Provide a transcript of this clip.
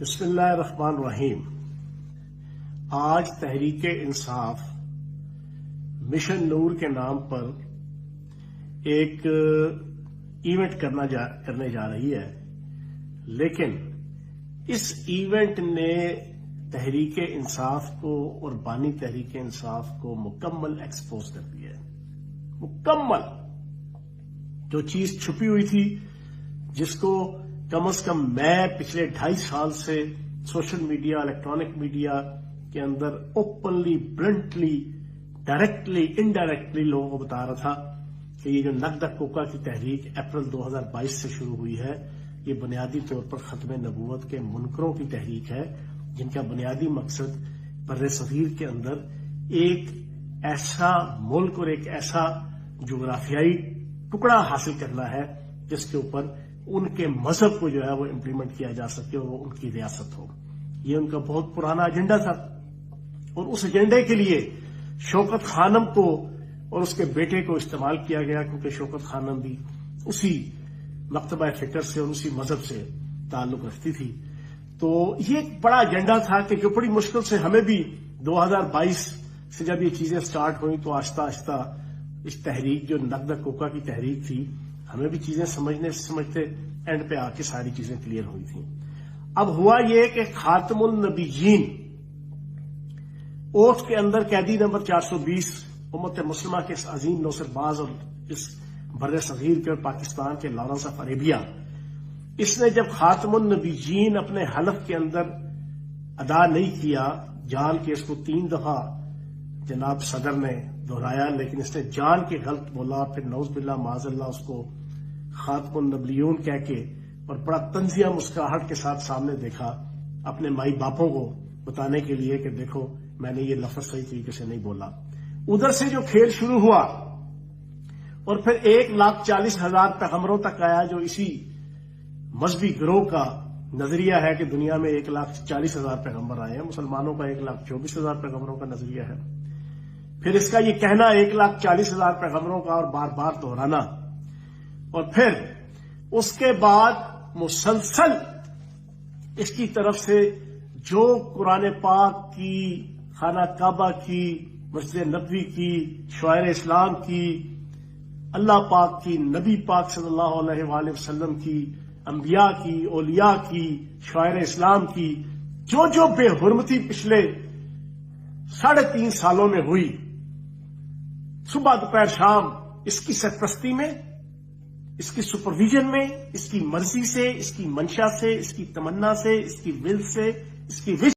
بسم اللہ الرحمن الرحیم۔ آج تحریک انصاف مشن نور کے نام پر ایک ایونٹ کرنے جا رہی ہے، لیکن اس ایونٹ نے تحریک انصاف کو اور بانی تحریک انصاف کو مکمل ایکسپوز کر دیا ہے۔ مکمل جو چیز چھپی ہوئی تھی، جس کو کم از کم میں پچھلے 2.5 سال سے سوشل میڈیا، الیکٹرانک میڈیا کے اندر اوپنلی، بلنٹلی، ڈائریکٹلی، انڈائریکٹلی لوگوں کو بتا رہا تھا کہ یہ جو نقد کوکا کی تحریک اپریل 2022 سے شروع ہوئی ہے، یہ بنیادی طور پر ختم نبوت کے منکروں کی تحریک ہے، جن کا بنیادی مقصد بر صغیر کے اندر ایک ایسا ملک اور ایک ایسا جغرافیائی ٹکڑا حاصل کرنا ہے جس کے اوپر ان کے مذہب کو جو ہے وہ امپلیمنٹ کیا جا سکے اور وہ ان کی ریاست ہو۔ یہ ان کا بہت پرانا ایجنڈا تھا، اور اس ایجنڈے کے لیے شوکت خانم کو اور اس کے بیٹے کو استعمال کیا گیا، کیونکہ شوکت خانم بھی اسی مکتبہ فکر سے اور اسی مذہب سے تعلق رکھتی تھی۔ تو یہ ایک بڑا ایجنڈا تھا کہ جو بڑی مشکل سے ہمیں بھی 2022 سے جب یہ چیزیں سٹارٹ ہوئیں تو آہستہ آہستہ اس تحریک جو نقد کوکا کی تحریک تھی، ہمیں بھی چیزیں سمجھتے اینڈ پہ آ کے ساری چیزیں کلیئر ہوئی تھیں۔ اب ہوا یہ کہ خاتم النبیین اوتھ کے اندر قیدی نمبر 420 امت مسلمہ کے اس عظیم نوسر باز اور اس بر صغیر کے اور پاکستان کے لارنس آف عربیہ، اس نے جب خاتم النبیین اپنے حلف کے اندر ادا نہیں کیا، جان کے اس کو 3 دفعہ جناب صدر نے دہرایا، لیکن اس نے جان کے غلط بولا، پھر نعوذ باللہ معاذ اللہ اس کو خاتم النبیون کہہ کے اور بڑا طنزیہ مسکراہٹ کے ساتھ سامنے دیکھا، اپنے مائی باپوں کو بتانے کے لیے کہ دیکھو میں نے یہ لفظ صحیح طریقے سے نہیں بولا۔ ادھر سے جو کھیل شروع ہوا اور پھر 1,40,000 پیغمبروں تک آیا، جو اسی مذہبی گروہ کا نظریہ ہے کہ دنیا میں 1,40,000 پیغمبر آئے ہیں، مسلمانوں کا 1,24,000 پیغمبروں کا نظریہ ہے۔ پھر اس کا یہ کہنا 1,40,000 پیغمبروں کا اور بار بار دہرانا، اور پھر اس کے بعد مسلسل اس کی طرف سے جو قرآن پاک کی، خانہ کعبہ کی، مسجد نبوی کی، شعائر اسلام کی، اللہ پاک کی، نبی پاک صلی اللہ علیہ وآلہ وسلم کی، انبیاء کی، اولیاء کی، شعائر اسلام کی جو بے حرمتی پچھلے 3.5 سالوں میں ہوئی، صبح دوپہر شام، اس کی سرپرستی میں، اس کی سپرویژن میں، اس کی مرضی سے، اس کی منشا سے، اس کی تمنا سے، اس کی ول سے، اس کی وش